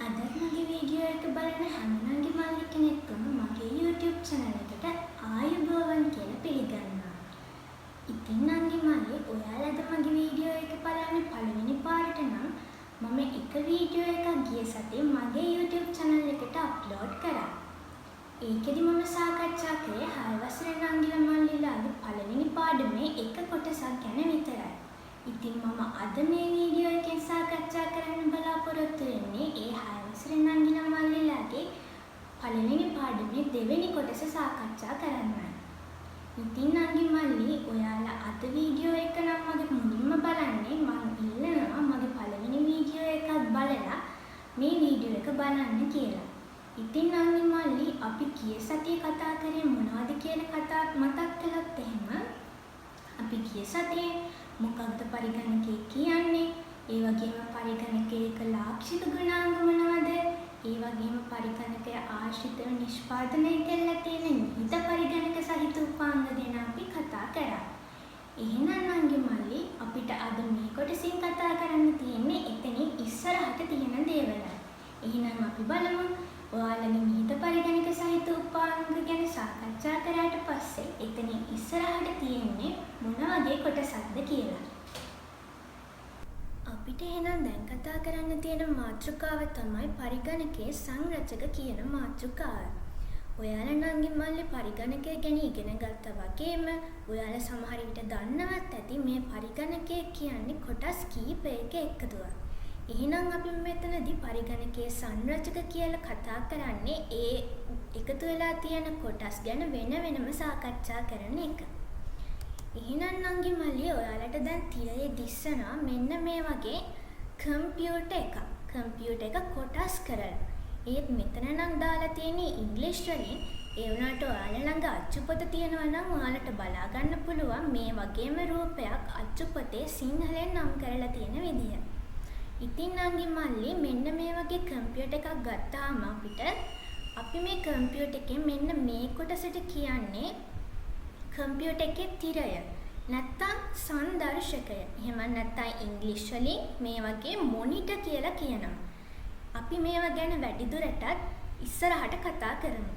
අද මගේ වීඩියෝ එක බලන හැමෝගේ මල්ලි කෙනෙක්ම මගේ YouTube channel එකට ආයුබෝවන් කියලා පිළිගන්නවා. ඉතින් නංගි මල්ලි ඔයාලා අද මගේ වීඩියෝ එක බලන්නේ පළවෙනි පාරට නම් මම එක වීඩියෝ එකක් ගිය සතියේ මගේ YouTube channel එකට අප්ලෝඩ් කරා. ඒකෙදි මම සාකච්ඡා කළේ 6 වසරේ නංගිලා මල්ලිලාගේ පළවෙනි පාඩමේ එක කොටසක් ගැන විතරයි. ඉතින් මම අද මේ වීඩියෝ එකෙන් සාකච්ඡා කරන්න බලාපොරොත්තු වෙන්නේ ඒ 6 වසරේ නංගිලා මල්ලිලාගේ පළවෙනි පාඩමේ දෙවෙනි කොටස සාකච්ඡා කරන්නයි. ඉතින් නංගි මල්ලි ඔයාලා අද වීඩියෝ එක නම් මගේ මුලින්ම බලන්නේ මම ඉල්ලනවා මගේ පළවෙනි වීඩියෝ එකක් බලලා මේ වීඩියෝ එක බලන්න කියලා. ඉතින් නංගි මල්ලි අපි ගිය සතියේ කතා කරේ මොනවද කියන කතාව මතක් කළොත් එහෙම අපි ගිය සතියේ මොකක්ද පරිගණකය කියන්නේ? ඒ වගේම පරිගණකයක ලාක්ෂික ගුණාංග මොනවද? ඒ වගේම පරිගණකය ආශ්‍රිතව නිෂ්පාදනය කරලා තියෙන නිහිත පරිගණක සහිත උපාංග ගැන අපි කතා කරා. එහෙනම් නංගි මල්ලි අපිට අද මේ කොටසින් කතා කරන්න තියෙන්නේ එතනින් ඉස්සරහට තියෙන දේවල්. එහෙනම් අපි බලමු ඔයාලගේ නිහිත පරිගණක සහිත උපාංග ගැන සාකච්ඡා කරාට පස්සේ එතනින් ඉස්සරහට තියෙන්නේ මොන වගේ කොටසක්ද කියලා. අපිට එහෙනම් දැන් කතා කරන්න තියෙන මාතෘකාව තමයි පරිගණකයේ සංරචක කියන මාතෘකාව. ඔයාලා නංගි මල්ලි පරිගණකය ගැන ඉගෙන ගත්තා වගේම ඔයාලා සමහර විට දන්නවත් ඇති මේ පරිගණකය කියන්නේ කොටස් කීපයක එකතුවක්. එහෙනම් අපි මෙතනදී පරිගණකයේ සංරචක කියලා කතා කරන්නේ ඒ එකතු වෙලා තියෙන කොටස් ගැන වෙන වෙනම සාකච්ඡා කරන එක. එහෙනම් නංගි මල්ලි ඔයාලට දැන් තිරයේ දිස්සනවා මෙන්න මේ වගේ කම්පියුටර් එකක්. කම්පියුටර් එක කොටස් කරලා. ඒත් මෙතන නම් දාලා තියෙන්නේ ඉංග්‍රීසි වලින්. ඒ වුණාට ඔයාලා ළඟ අච්චුපොත තියෙනවා නම් ඔයාලට බලා ගන්න පුළුවන් මේ වගේම රූපයක් අච්චුපොතේ සිංහලෙන් නම් කරලා තියෙන විදිය. ඉතින් නංගි මල්ලි මෙන්න මේ වගේ කම්පියුටර් එකක් ගත්තාම අපි මේ කම්පියුටර් එකේ මෙන්න මේ කොටසට කියන්නේ කම්පියුටර් එකේ තිරය නැත්තම් සංදර්ශකය. එහෙම නැත්තම් ඉංග්‍රීසි වලින් මේ වගේ මොනිටර් කියලා කියනවා. අපි මේවා ගැන වැඩිදුරටත් ඉස්සරහට කතා කරමු.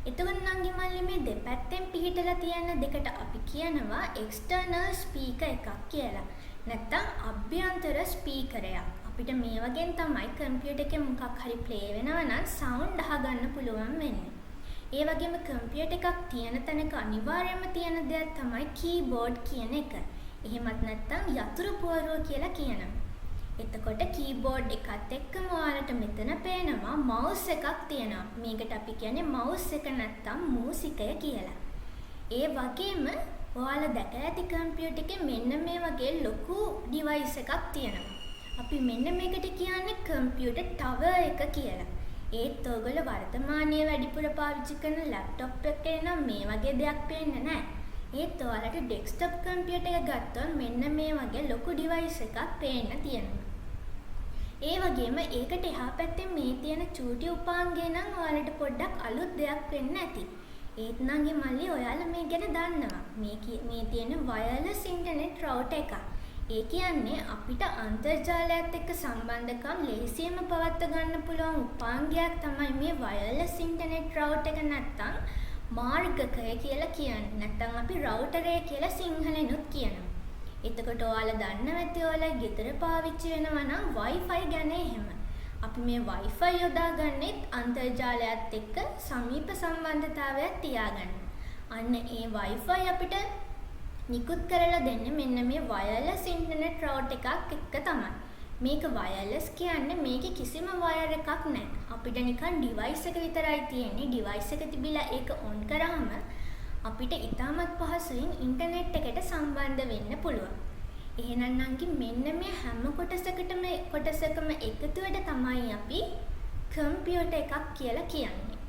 එතකොට නංගි මල්ලි මේ දෙපැත්තෙන් පිහිටලා තියෙන දෙකට අපි කියනවා එක්ස්ටර්නල් ස්පීකර් එකක් කියලා. නැත්තම් අභ්‍යන්තර ස්පීකරයක්. අපිට මේ වගේ තමයි කම්පියුටර් එකේ මොකක් හරි ප්ලේ වෙනවා නම් සවුන්ඩ් අහගන්න පුළුවන් වෙන්නේ. ඒ වගේම කම්පියුටර් එකක් තියෙන තැනක අනිවාර්යයෙන්ම තියෙන දෙයක් තමයි කීබෝඩ් කියන එක. එහෙමත් නැත්නම් යතුරු පුවරුව කියලා කියනවා. එතකොට කීබෝඩ් එකත් එක්කම ඔයාලට මෙතන පේනවා මවුස් එකක් තියෙනවා. මේකට අපි කියන්නේ මවුස් එක නැත්නම් මූසිකය කියලා. ඒ වගේම ඔයාලා දැකලා ඇති කම්පියුටර් එකේ මෙන්න මේ වගේ ලොකු ඩිවයිස් එකක් තියෙනවා. අපි මෙන්න මේකට කියන්නේ කම්පියුටර් ටවර් එක කියලා. ඒත් ඔයගොල්ලෝ වර්තමානයේ වැඩිපුර පාවිච්චි කරන ලැප්ටොප් එකේ නම් මේ වගේ දෙයක් පේන්නේ නැහැ. ඒත් ඔයාලට ඩෙස්ක්ටොප් කම්පියුටර් එක ගත්තොත් මෙන්න මේ වගේ ලොකු ඩිවයිස් එකක් පේන්න තියෙනවා. ඒ වගේම ඒකට එහා පැත්තේ මේ තියෙන චූටි උපාංගය නම් ඔයාලට පොඩ්ඩක් අලුත් දෙයක් වෙන්න ඇති. ඒත් නංගි මල්ලි ඔයාලා මේ ගැන දන්නවා. මේ තියෙන වයර්ලස් ඉන්ටර්නෙට් රවුටර් එකක්. ඒ කියන්නේ අපිට අන්තර්ජාලයත් එක්ක සම්බන්ධකම් ලේසියෙන්ම පවත්වා ගන්න පුළුවන් උපාංගයක් තමයි මේ වයර්ලස් ඉන්ටර්නෙට් රවුටර් එක නැත්තම් මාර්ගකය කියලා කියන්නේ. නැත්තම් අපි රවුටරය කියලා සිංහලෙනුත් කියනවා. එතකොට ඔයාලා දන්නවා ඇති ඔයාලා ගෙදර පාවිච්චි වෙනවා නම් Wi-Fi ගැන එහෙම. අපි මේ Wi-Fi යොදාගන්නෙත් අන්තර්ජාලයත් එක්ක සමීප සම්බන්ධතාවයක් තියාගන්න. අන්න ඒ Wi-Fi අපිට නිකුත් කරලා දෙන්නේ මෙන්න මේ වයර්ලස් ඉන්ටර්නෙට් රවුටර් එකක් එක්ක තමයි. මේක වයර්ලස් කියන්නේ මේකේ කිසිම වයර් එකක් නැහැ. අපිට නිකන් ඩිවයිස් එක විතරයි තියෙන්නේ. ඩිවයිස් එක තිබිලා ඒක ඔන් කරාම අපිට ඉතාමත් පහසුවෙන් ඉන්ටර්නෙට් එකට සම්බන්ධ වෙන්න පුළුවන්. එහෙනම් නංගි මෙන්න මේ හැම කොටසකම එකතුවට තමයි අපි කම්පියුටර් එකක් කියලා කියන්නේ.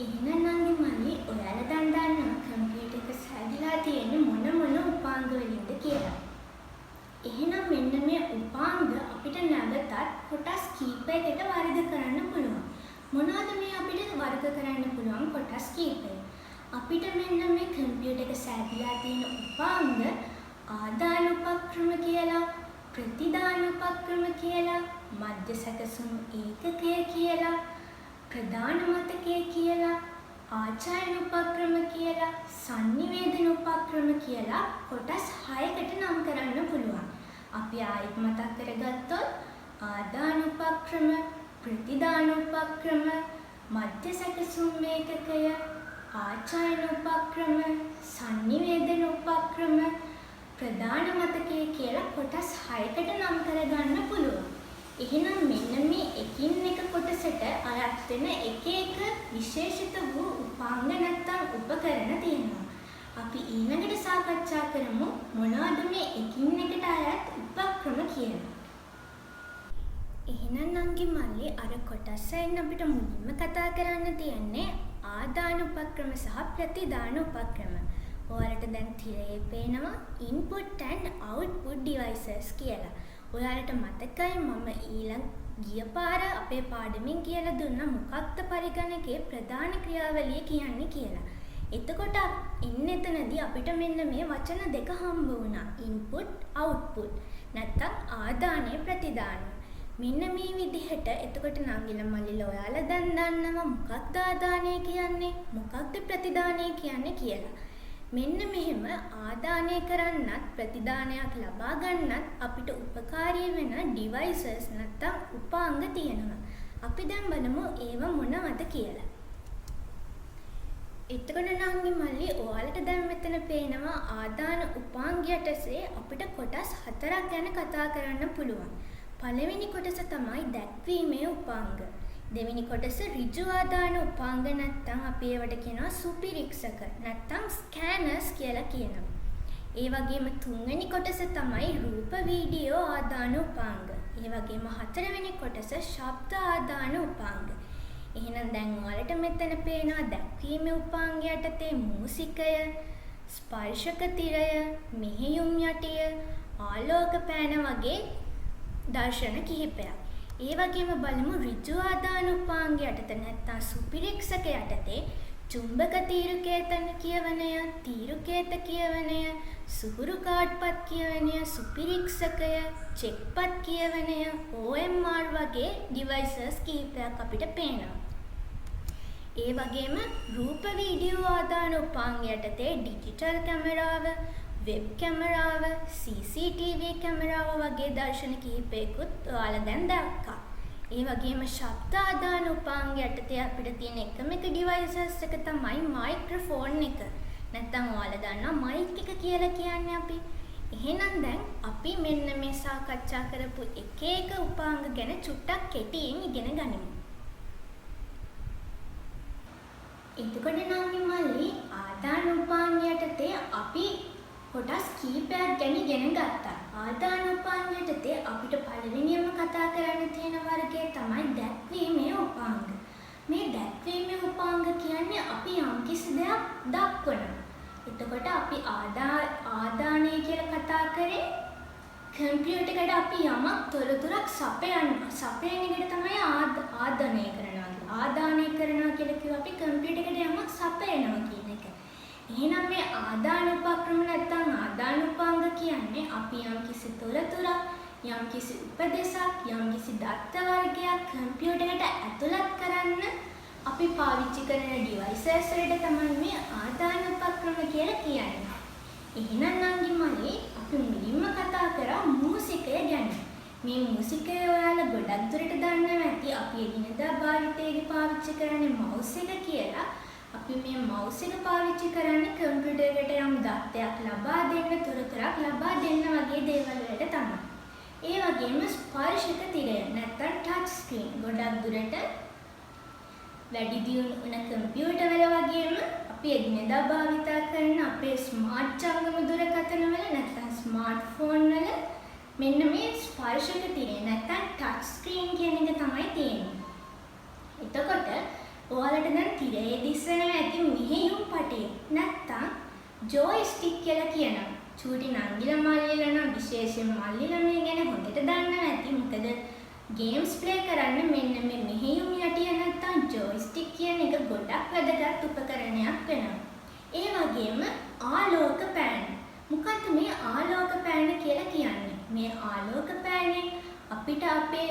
එහෙනම් නංගි මල්ලි ඔයාලා දැන් දන්නවා කම්පියුටර් එක හැදිලා තියෙන්නේ මොන උපාංග වලින්ද කියලා. එහෙනම් මෙන්න මේ උපාංග අපිට නැවතත් කොටස් කීපයකට වර්ග කරන්න පුළුවන්. මොනවද මේ අපිට වර්ග කරන්න පුළුවන් කොටස් කීපය? අපිට මෙන්න මේ කම්පියුටර් එක හැදිලා තියෙන උපාංග ආදාන උපක්‍රම කියලා, ප්‍රතිදාන උපක්‍රම කියලා, මධ්‍ය සැකසුම් ඒකකය කියලා, ප්‍රධාන මතකය කියලා, ආචාර්ය උපක්‍රම කියලා, sannivedana උපක්‍රම කියලා කොටස් 6කට නම් කරන්න පුළුවන්. අපි ආයෙත් මතක් කරගත්තොත් ආදාන උපක්‍රම, ප්‍රතිදාන උපක්‍රම, මධ්‍ය සැකසුම් ඒකකය, ආචාර්ය උපක්‍රම, sannivedana උපක්‍රම, ප්‍රධාන මතකය කියලා කොටස් 6කට නම් කරගන්න පුළුවන්. එහෙනම් මෙන්න මේ එකින් එක කොටසට අයත් වෙන එක එක විශේෂිත වූ උපාංග නැත්නම් උපකරණ තියෙනවා. අපි ඊළඟට සාකච්ඡා කරමු මොනවද මේ එකින් එකට අයත් උපක්‍රම කියලා. එහෙනම් නංගි මල්ලි අර කොටස් වලින් අපිට මුලින්ම කතා කරන්න තියෙන්නේ ආදාන උපක්‍රම සහ ප්‍රතිදාන උපක්‍රම. ඔයාලට දැන් තිරේ පේනවා input and output devices කියලා. ඔයාලට මතකයි මම ඊළඟ ගිය පාර අපේ පාඩමින් කියලා දුන්න මොකක්ද පරිගණකයේ ප්‍රධාන ක්‍රියාවලිය කියන්නේ කියලා. එතකොට එතනදී අපිට මෙන්න මේ වචන දෙක හම්බ වුණා. input output. නැත්තම් ආදානය ප්‍රතිදානය. මෙන්න මේ විදිහට එතකොට නංගිල මල්ලිල ඔයාලා දැන් දන්නවා මොකක්ද ආදානය කියන්නේ මොකක්ද ප්‍රතිදානය කියන්නේ කියලා. මෙන්න මෙහෙම ආදානය කරන්නත් ප්‍රතිදානයක් ලබා ගන්නත් අපිට උපකාරී වෙන devices නැත්තම් උපාංග තියෙනවා. අපි දැන් බලමු ඒව මොනවද කියලා. එතකොට නංගි මල්ලි ඔයාලට දැන් මෙතන පේනවා ආදාන උපාංගයටසේ අපිට කොටස් 4ක් ගැන කතා කරන්න පුළුවන්. පළවෙනි කොටස තමයි දැක්වීමේ උපාංග. දෙවෙනි කොටස ඍජු ආදාන උපාංග නැත්නම් අපි ඒවට කියනවා සුපිරික්ෂක නැත්නම් ස්කෑනර්ස් කියලා කියනවා. ඒ වගේම තුන්වෙනි කොටස තමයි රූප වීඩියෝ ආදාන උපාංග. ඒ වගේම හතරවෙනි කොටස ශබ්ද ආදාන උපාංග. එහෙනම් දැන් ඔයාලට මෙතන පේනවා දැක්වීමේ උපාංග යටතේ මූසිකය, ස්පර්ශක තිරය, මෙහෙයුම් යටිය, ආලෝක පෑන වගේ දර්ශන කිහිපයක්. ඒ වගේම බලමු ඍජු ආදාන උපාංග යටතේ නැත්නම් සුපිරික්ෂක යටතේ චුම්බක තීරුකේතන කියවනය, තීරුකේත කියවනය, සුහුරු කාඩ්පත් කියවනය, සුපිරික්ෂකය, චෙක්පත් කියවනය, OMR වගේ devices කිහිපයක් අපිට පේනවා. ඒ වගේම රූප වීඩියෝ ආදාන උපාංග යටතේ ඩිජිටල් කැමරාව, වෙබ් කැමරාව, CCTV කැමරාව වගේ දර්ශන කිහිපයකුත් ඔයාලා දැන් දැක්කා. ඒ වගේම ශබ්ද ආදාන උපාංග යටතේ අපිට තියෙන එකම එක devices එක තමයි මයික්‍රොෆෝන් එක. නැත්නම් ඔයාලා දන්නවා මයික් එක කියලා කියන්නේ අපි. එහෙනම් දැන් අපි මෙන්න මේ සාකච්ඡා කරපු එක එක උපාංග ගැන චුට්ටක් කෙටියෙන් ඉගෙන ගනිමු. එතකොට නම් මල්ලි ආදාන උපාංග යටතේ අපි කොටස් කීපයක් ගැන ඉගෙන ගත්තා. ආදාන උපාංග යටතේ අපිට පළවෙනියම කතා කරන්න තියෙන වර්ගය තමයි දැක්වීමේ උපාංග. මේ දැක්වීමේ උපාංග කියන්නේ අපි යම්කිසි දෙයක් දක්වනවා. එතකොට අපි ආදානය කියලා කතා කරේ කම්පියුටර් එකට අපි යමක් තොරතුරක් සපයන එකට තමයි ආදානය කරනවා. ආදානය කරනවා කියලා කිව්ව අපි කම්පියුටර් එකට යමක් සපයනවා කියන එක. එහෙනම් මේ ආදාන උපක්‍රම නැත්නම් ආදාන උපාංග කියන්නේ අපි යම්කිසි තොරතුරක්, යම්කිසි උපදේශයක්, යම්කිසි දත්ත වර්ගයක් කම්පියුටර් එකට ඇතුළත් කරන්න අපි පාවිච්චි කරන devices වලට තමයි මේ ආදාන උපක්‍රම කියලා කියන්නේ. එහෙනම් නංගි මල්ලි අපි මුලින්ම කතා කරා මූසිකය ගැන. මේ මූසිකය ඔයාලා ගොඩක් දුරට දන්නවා ඇති. අපි එදිනෙදා භාවිතයේදී පාවිච්චි කරන්නේ mouse එක කියලා. අපි මේ mouse එක පාවිච්චි කරන්නේ කම්පියුටර් එකට යම් දත්තයක් ලබා දෙන්න, තොරතුරක් ලබා දෙන්න වගේ දේවල් වලට තමයි. ඒ වගේම ස්පර්ශක තිරය නැත්නම් touch screen ගොඩක් දුරට වැඩි දියුණු වුණ කම්පියුටර් වල වගේම අපි එදිනෙදා භාවිත කරන අපේ ස්මාර්ට් ජංගම දුරකථන වල නැත්නම් ස්මාර්ට්ෆෝන් වල මෙන්න මේ ස්පර්ශක තිරය නැත්නම් touch screen කියන එක තමයි තියෙන්නේ. එතකොට ඔයාලට දැන් තිරයේ දිස්සන ඇති මෙහෙයුම් පටේ නැත්නම් ජොයිස්ටික් කියලා කියනවා. චූටි නංගිලා මල්ලිලා නම් විශේෂයෙන් මල්ලිලා මේ ගැන හොඳට දන්නවා ඇති. මොකද ගේම්ස් ප්ලේ කරන්න මෙන්න මේ මෙහෙයුම් යටිය නැත්නම් ජොයිස්ටික් කියන එක ගොඩක් වැදගත් උපකරණයක් වෙනවා. ඒ වගේම ආලෝක පෑන. මොකක්ද මේ ආලෝක පෑන කියලා කියන්නේ? මේ ආලෝක පෑනේ අපිට අපේ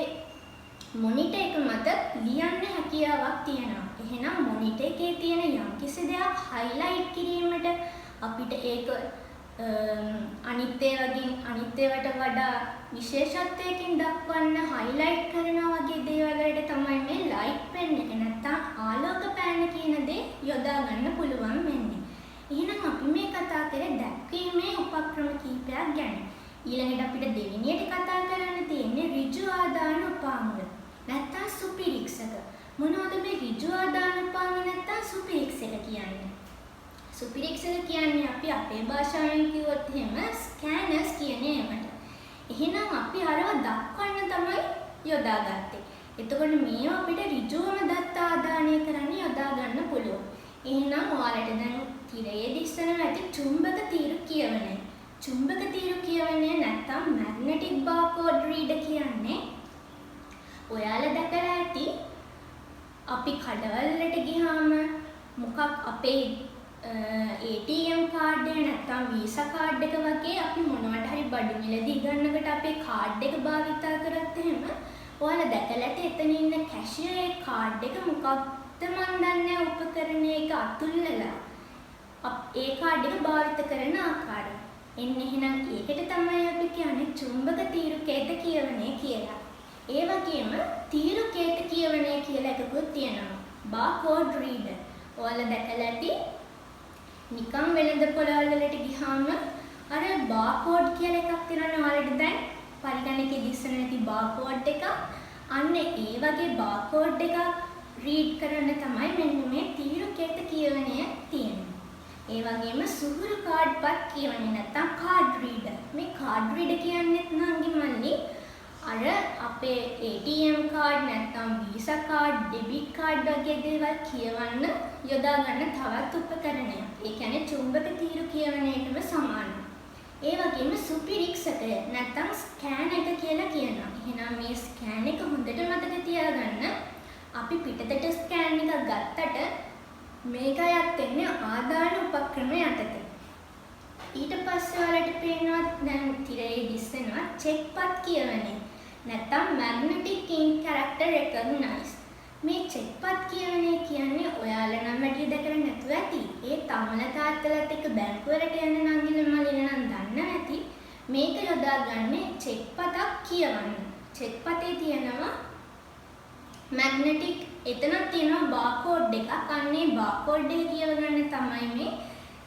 මොනිටර් එක මත ලියන්න හැකියාවක් තියෙනවා. එහෙනම් මොනිටර් එකේ තියෙන යම්කිසි දෙයක් highlight කිරීමට අපිට ඒක අනිත් ඒවාට වඩා විශේෂත්වයකින් දක්වන්න highlight කරනවා වගේ දේවල් වලට තමයි මේ light pen එක නැත්තම් ආලෝක පෑන කියන දේ යොදා ගන්න පුළුවන් වෙන්නේ. එහෙනම් අපි මේ කතා කරේ දැක්වීමේ උපක්‍රම කීපයක් ගැන. ඊළඟට අපිට දෙවෙනියට කතා කරන්න තියෙන්නේ ඍජු ආදාන උපාංග. නැත්තම් සුපිරික්සක. මොනවද මේ ඍජු ආදාන උපාංග නැත්තම් සුපිරික්සක කියන්නේ? සුපිරික්සක කියන්නේ අපි අපේ භාෂාවෙන් කිව්වොත් එහෙම ස්කෑනර්ස් කියන ඒවට. එහෙනම් අපි අරව දක්වන්න තමයි යොදාගත්තේ. එතකොට මේවා අපිට ඍජුවම දත්ත ආදානය කරන්න යොදා ගන්න පුළුවන්. එහෙනම් ඔයාලට දැන් තිරයේ දිස්සන ඇති චුම්බක තීරු කියවනය. චුම්බක තීරු කියවනය නැත්තම් මැග්නටික් බාර්කෝඩ් රීඩර් කියන්නේ ඔයාලා දැකලා ඇති අපි කඩවල වලට ගියාම මොකක් අපේ ATM කාඩ් එක නැත්තම් වීසා කාඩ් එක වගේ අපි මොනවට හරි බඩු මිලදී ගන්නකොට අපේ කාඩ් එක භාවිතා කරත් එහෙම ඔයාලා දැකලා ඇති එතන ඉන්න කැෂියර් ඒ කාඩ් එක මොකක්ද මන් දන්නේ උපකරණයක අතුල්ලලා ඒ කාඩ් එක භාවිත කරන ආකාරය. එන්න එහෙනම් ඒකට තමයි අපි කියන්නේ චුම්බක තීරුකේත කියවනේ කියලා. ඒ වගේම තීරුකේත කියවනේ කියලා එකකුත් තියෙනවා. බාර්කෝඩ් රීඩර්. ඔයාලා දැකලා ඇති නිකම් වෙළඳ පොළවල් වලට ගියාම අර බාර්කෝඩ් කියලා එකක් තියෙනවනේ ඔයාලට දැන් පරිගණකයේ දිස්සන නැති බාර්කෝඩ් එක. අන්න ඒ වගේ බාර්කෝඩ් එකක් රීඩ් කරන්න තමයි මෙන්න මේ තීරුකේත කියවනය තියෙන්නේ. ඒ වගේම සුහුරු කාඩ්පත් කියවන්නේ නැත්තම් කාඩ් රීඩර්. මේ කාඩ් රීඩර් කියන්නේත් නංගි මල්ලි අර අපේ ATM කාඩ් නැත්තම් වීසා කාඩ්, ඩෙබිට් කාඩ් වගේ දේවල් කියවන්න යොදා ගන්න තවත් උපකරණයක්. ඒ කියන්නේ චුම්බක තීරු කියවනයටම සමානයි. ඒ වගේම සුපිරික්සකය නැත්තම් ස්කෑන් එක කියලා කියනවා. එහෙනම් මේ ස්කෑන් එක හොඳට මතක තියාගන්න. අපි පිටතට ස්කෑන් එකක් ගත්තට මේකයත් එන්නේ ආදාන උපක්‍රම යටතේ. ඊට පස්සේ ඔයාලට පේනවා දැන් තිරයේ දිස්සෙනවා චෙක්පත් කියවනේ. නැත්තම් magnetic ink character recognize. මේ චෙක්පත් කියවනේ කියන්නේ ඔයාලා නම් වැඩි දැකලා නැතුව ඇති. ඒ තමල තාත්තලත් එක්ක බැංකුවලට යන නංගිල මලින නම් දන්න ඇති. මේක යොදාගන්නේ චෙක්පතක් කියවන්න. චෙක්පතේ තියෙනවා magnetic එතනක් තියෙනවා බාර්කෝඩ් එකක්. අන්නේ බාර්කෝඩ් එක කියව ගන්න තමයි මේ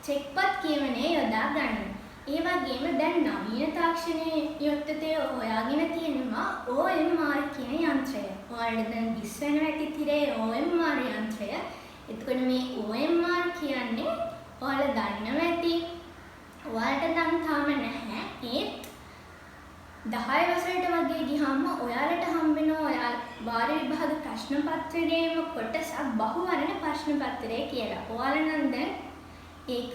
චෙක්පත් කියවනේ යොදාගන්නේ. ඒ වගේම දැන් නවීන තාක්ෂණයේ යොත්තේ හොයාගෙන තියෙනවා OMR කියන යන්ත්‍රය. ඔයාලට දැන් දිස්වෙන ඇති තිරේ OMR යන්ත්‍රය. එතකොට මේ OMR කියන්නේ ඔයාලා දන්නවා ඇති. ඔයාලට නම් තාම නැහැ. ඒත් 10 වසරට වගේ ගියාම ඔයාලට හම්බ වෙනවා ඔයාලා වාර විභාග ප්‍රශ්න පත්‍රයේම කොටසක් බහුවර්ණ ප්‍රශ්න පත්‍රය කියලා. ඔයාලා නම් දැන් ඒක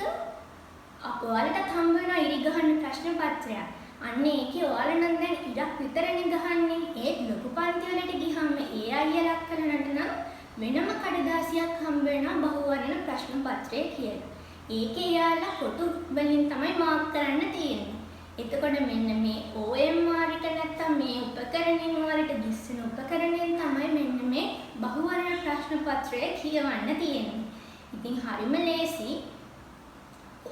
ඔයාලට හම්බ වෙනවා ඉරි ගහන්න ප්‍රශ්න පත්‍රයක්. අන්න ඒකේ ඔයාලා නම් දැන් ඉරක් විතරනේ ගහන්නේ. ඒත් ලොකු පන්ති වලට ගියාම ඒ අයියලක් කරනට නම් වෙනම කඩදාසියක් හම්බ වෙනවා බහුවර්ණ ප්‍රශ්න පත්‍රය කියලා. ඒකේ එයාලා කොටු වලින් තමයි මාක් කරන්න තියෙන්නේ. එතකොට මෙන්න මේ OMR එක නැත්තම් මේ උපකරණයෙන් වලට දිස්සන උපකරණයෙන් තමයි මෙන්න මේ බහුවර්ණ ප්‍රශ්න පත්‍රය කියවන්න තියෙන්නේ. ඉතින් හරිම ලේසි.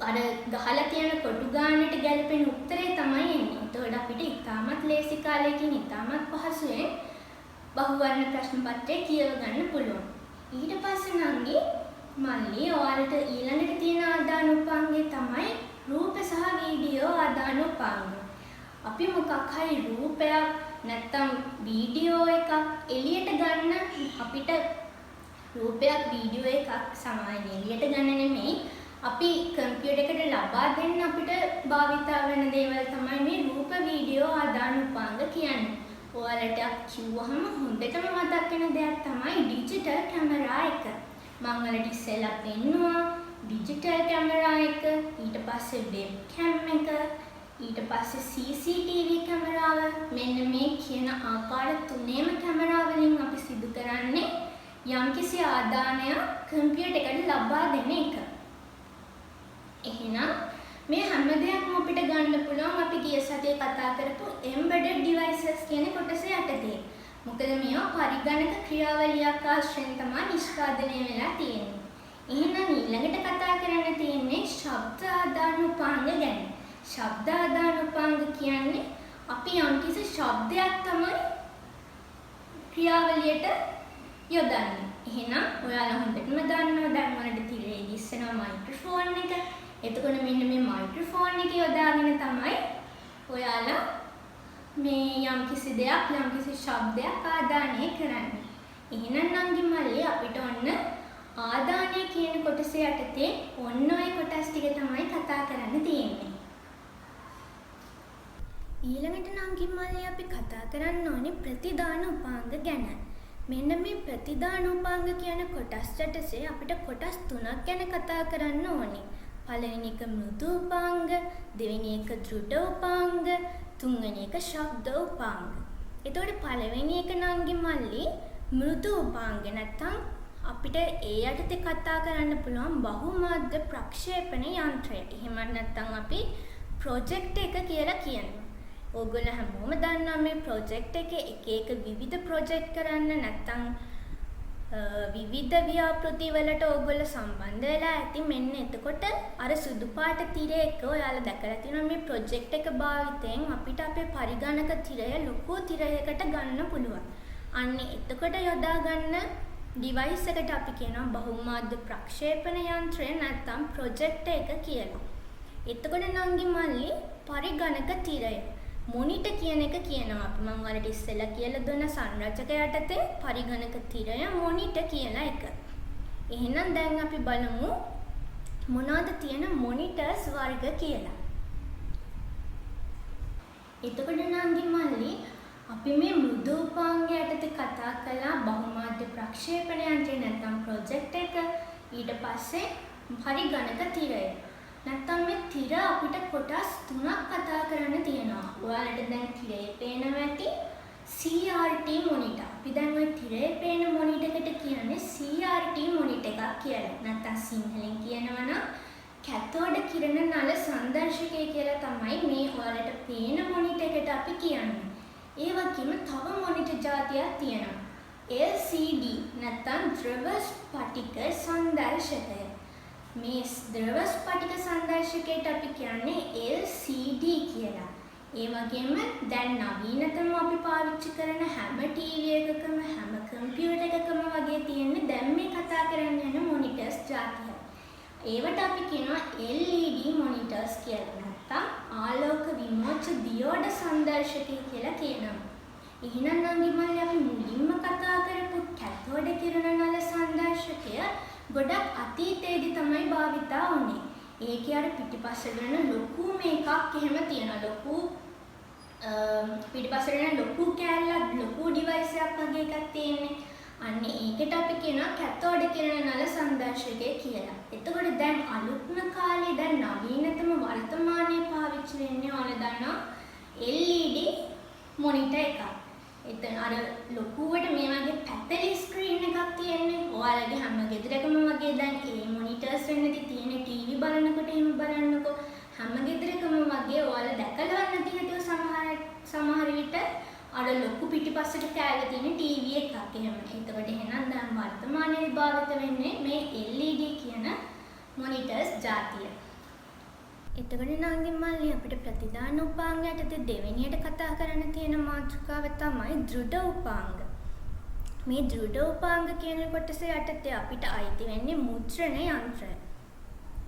අර ගහලා තියෙන කොටු ගානට ගැලපෙන උත්තරේ තමයි එන්නේ. එතකොට අපිට ඉතාමත් ලේසි කාලයකින් ඉතාමත් පහසුවෙන් බහුවර්ණ ප්‍රශ්න පත්‍රය කියව ගන්න පුළුවන්. ඊට පස්සේ නංගි මල්ලි ඔයාලට ඊළඟට තියෙන ආදාන උපාංගය තමයි රූප සහ වීඩියෝ ආදාන උපාංග. අපි මොකක් හරි රූපයක් නැත්තම් වීඩියෝ එකක් එළියට ගන්න අපිට රූපයක් වීඩියෝ එකක් සමානයි එළියට ගන්න නෙමෙයි අපි කම්පියුටර් එකට ලබා දෙන්න අපිට භාවිතා වෙන දේවල් තමයි මේ රූප වීඩියෝ ආදාන උපාංග කියන්නේ. ඔයාලට කිව්වහම හොඳටම මතක් වෙන දෙයක් තමයි ඩිජිටල් කැමරා එක. මම ඔයාලට ඉස්සෙල්ලා පෙන්නුවා ඩිජිටල් කැමරා එක, ඊට පස්සේ වෙබ් කැම් එක, ඊට පස්සේ CCTV කැමරාව. මෙන්න මේ කියන ආකාර තුනේම කැමරා වලින් අපි සිදු කරන්නේ යම්කිසි ආදානයක් කම්පියුටර් එකට ලබා දෙන එක. එහෙනම් මේ හැම දෙයක්ම අපිට ගන්න පුළුවන් අපි ගිය සතියේ කතා කරපු embedded devices කියන කොටස යටතේ. මොකද මේවා පරිගණක ක්‍රියාවලියක් ආශ්‍රයෙන් තමයි නිෂ්පාදනය වෙලා තියෙන්නේ. එහෙනම් ඊළඟට කතා කරන්න තියෙන්නේ ශබ්ද ආදානුපාංග ගැන. ශබ්ද ආදානුපාංග කියන්නේ අපි යම්කිසි ශබ්දයක් තමයි ක්‍රියාවලියට යොදන්නේ. එහෙනම් ඔයාලා හොඳටම දන්නවා දැන් වලට තිරේ දිස්සනවා මයික්‍රොෆෝන් එක. එතකොට මෙන්න මේ මයික්‍රොෆෝන් එක යොදාගෙන තමයි ඔයාලා මේ යම්කිසි දෙයක් යම්කිසි ශබ්දයක් ආදානය කරන්නේ. එහෙනම් නංගි මල්ලි අපිට ඔන්න ආදානය කියන කොටස යටතේ ඔන්න ඔය කොටස් ටික තමයි කතා කරන්න තියෙන්නේ. ඊළඟට නංගි මල්ලි අපි කතා කරන්න ඕනේ ප්‍රතිදාන උපාංග ගැන. මෙන්න මේ ප්‍රතිදාන උපාංග කියන කොටස් යටතේ අපිට කොටස් තුනක් ගැන කතා කරන්න ඕනේ. පළවෙනි එක මෘදු උපාංග, දෙවෙනි එක දෘಢ උපාංග, තුන්වෙනි එක ශබ්ද උපාංග. එතකොට පළවෙනි එක නංගි මල්ලි මෘදු උපාංග නැත්තම් අපිට ඒ යටතේ කතා කරන්න පුළුවන් බහුමාධ්‍ය ප්‍රක්ෂේපණ යන්ත්‍රය. එහෙම නැත්නම් අපි ප්‍රොජෙක්ට් එක කියලා කියනවා. ඕගොල්ලෝ හැමෝම දන්නවා මේ ප්‍රොජෙක්ට් එකේ එක විවිධ ප්‍රොජෙක්ට් කරන්න නැත්නම් විවිධ ව්‍යාපෘති වලට ඕගොල්ලෝ සම්බන්ධ වෙලා ඇති. මෙන්න එතකොට අර සුදු පාට තිරය එක ඔයාලා දැකලා තියෙනවා මේ ප්‍රොජෙක්ට් එක භාවිතයෙන් අපිට අපේ පරිගණක තිරය ලොකු තිරයකට ගන්න පුළුවන්. අන්න එතකොට යොදා ගන්න ඩිවයිස් එකට අපි කියනවා බහුමාධ්‍ය ප්‍රක්ෂේපණ යන්ත්‍රය නැත්නම් ප්‍රොජෙක්ට් එක කියලා. එතකොට නංගි මල්ලි පරිගණක තිරය මොනිටර් කියන එක කියනවා. අපි මම ඔයාලට ඉස්සෙල්ලා කියලා දුන්න සංරචක යටතේ පරිගණක තිරය මොනිටර් කියලා එක. එහෙනම් දැන් අපි බලමු මොනවද තියෙන මොනිටර්ස් වර්ග කියලා. එතකොට නංගි මල්ලි අපි මේ මෘදු උපාංග යටතේ කතා කළා බහුමාධ්‍ය ප්‍රක්ෂේපණ යන්ත්‍රය නැත්නම් ප්‍රොජෙක්ට් එක. ඊට පස්සේ පරිගණක තිරය. නැත්නම් මේ තිර අපිට කොටස් තුනක් කතා කරන්න තියෙනවා. ඔයාලට දැන් තිරේ පේනවා ඇති CRT මොනිටර්. අපි දැන් ওই තිරේ පේන මොනිටර් එකට කියන්නේ CRT මොනිටර් එකක් කියලා. නැත්නම් සිංහලෙන් කියනවා නම් කැතෝඩ කිරණ නල සංදර්ශකය කියලා තමයි මේ ඔයාලට පේන මොනිටර් එකට අපි කියන්නේ. ඒ වගේම තව මොනිටර් જાතියක් තියෙනවා. LCD නැත්නම් ද්‍රව ස්පටික සංදර්ශකය. මේ ද්‍රව ස්පටික සංදර්ශකයට අපි කියන්නේ LCD කියලා. ඒ වගේම දැන් නවීනතම අපි පාවිච්චි කරන හැම ටීවී එකකම හැම කම්පියුටර් එකකම වගේ තියෙන්නේ දැන් මේ කතා කරන්න යන මොනිටර්ස් જાතිය. ඒවට අපි කියනවා LED මොනිටර්ස් කියලා. නැත්නම් ආලෝක විමෝච දියෝඩ සංදර්ශකය කියලා කියනවා. එහෙනම් නංගි මල්ලි අපි මුලින්ම කතා කරපු කැතෝඩ කිරණ නල සංදර්ශකය ගොඩක් අතීතයේදී තමයි භාවිතා වුනේ. ඒකේ අර පිටිපස්සට යන ලොකු මේකක් එහෙම තියෙනවා. ලොකු පිටිපස්සට යන ලොකු කෑල්ලක් ලොකු ඩිවයිස් එකක් වගේ එකක් තියෙන්නේ. අන්න ඒකට අපි කියනවා කැතෝඩ කිරණ නල සංදර්ශකය කියලා. එතකොට දැන් අලුත්ම කාලේ දැන් නවීනතම වර්තමානයේ පාවිච්චි වෙන්නේ ඔයාලා දන්නවා LED මොනිටර් එකක්. එතන අර ලොකුවට මේ වගේ පැතලි ස්ක්‍රීන් එකක් තියෙන්නේ. ඔයාලගේ හැම ගෙදරකම වගේ දැන් ඒ මොනිටර්ස් වෙන්නදී තියෙන ටීවී බලනකොට එහෙම බලන්නකො හැම ගෙදරකම වගේ ඔයාලා දැකලා නැති හිතුව සමහර විට අර ලොකු පිටිපස්සට කෑල්ල තියෙන ටීවී එකක් එහෙම. එතකොට එහෙනම් දැන් වර්තමානයේ භාවිත වෙන්නේ මේ LED කියන මොනිටර්ස් જાතිය. එතකොට නංගි මල්ලි අපිට ප්‍රතිදාන උපාංග යටතේ දෙවෙනියට කතා කරන්න තියෙන මාතෘකාව තමයි දෘඩ උපාංග. මේ දෘඩ උපාංග කියන කොටස යටතේ අපිට අයිති වෙන්නේ මුද්‍රණ යන්ත්‍රය.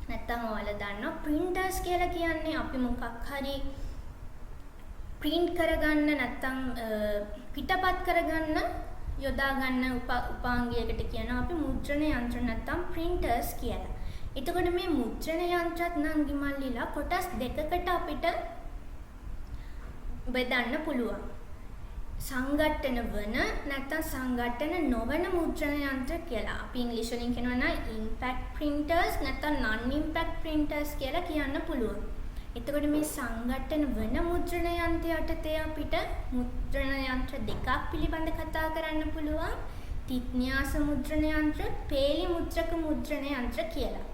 නැත්නම් ඔයාලා දන්නවා printers කියලා කියන්නේ අපි මොකක් හරි print කරගන්න නැත්නම් පිටපත් කරගන්න යොදා ගන්න උපාංගයකට කියනවා අපි මුද්‍රණ යන්ත්‍ර නැත්නම් printers කියලා. එතකොට මේ මුද්‍රණ යන්ත්‍රත් නංගි මල්ලිලා කොටස් දෙකකට අපිට බෙදන්න පුළුවන්. සංඝට්ටන වන නැත්නම් සංඝට්ටන නොවන මුද්‍රණ යන්ත්‍ර කියලා. අපි ඉංග්‍රීසි වලින් කියනවා නම් impact printers නැත්නම් non impact printers කියලා කියන්න පුළුවන්. එතකොට මේ සංඝට්ටන වන මුද්‍රණ යන්ත්‍රය යටතේ අපිට මුද්‍රණ යන්ත්‍ර දෙකක් පිළිබඳ කතා කරන්න පුළුවන්. තිත්න්‍යාස මුද්‍රණ යන්ත්‍ර, පේලි මුද්‍රක මුද්‍රණ යන්ත්‍ර කියලා.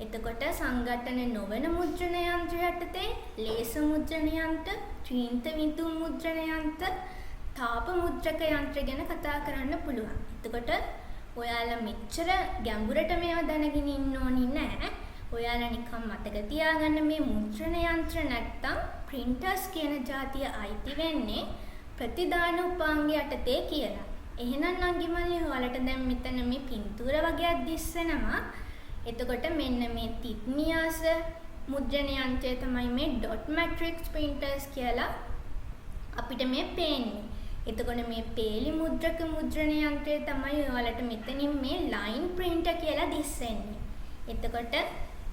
එතකොට සංඝට්ටන නොවන මුද්‍රණ යන්ත්‍ර යටතේ ලේස මුද්‍රණ යන්ත්‍ර, ත්‍රින්ත විදුම් මුද්‍රණ යන්ත්‍ර, තාප මුද්‍රක යන්ත්‍රය ගැන කතා කරන්න පුළුවන්. එතකොට ඔයාලා මෙච්චර ගැඹුරට මේවා දැනගෙන ඉන්න ඕනි නෑ. ඔයාලා නිකන් මතක තියාගන්න මේ මුද්‍රණ යන්ත්‍ර නැත්තම් printers කියන જાතිය අයිති වෙන්නේ ප්‍රතිදාන උපාංග යටතේ කියලා. එහෙනම් නංගිමල්ලි ඔයාලට දැන් මෙතන මේ පින්තූර වගේක් දිස්සනවා. එතකොට මෙන්න මේ තිත්නියාස මුද්‍රණ යන්ත්‍රය තමයි මේ dot matrix printers කියලා අපිට මේ පේන්නේ. එතකොට මේ පේලි මුද්‍රක මුද්‍රණ යන්ත්‍රය තමයි ඔයාලට මෙතනින් මේ line printer කියලා දිස්සෙන්නේ. එතකොට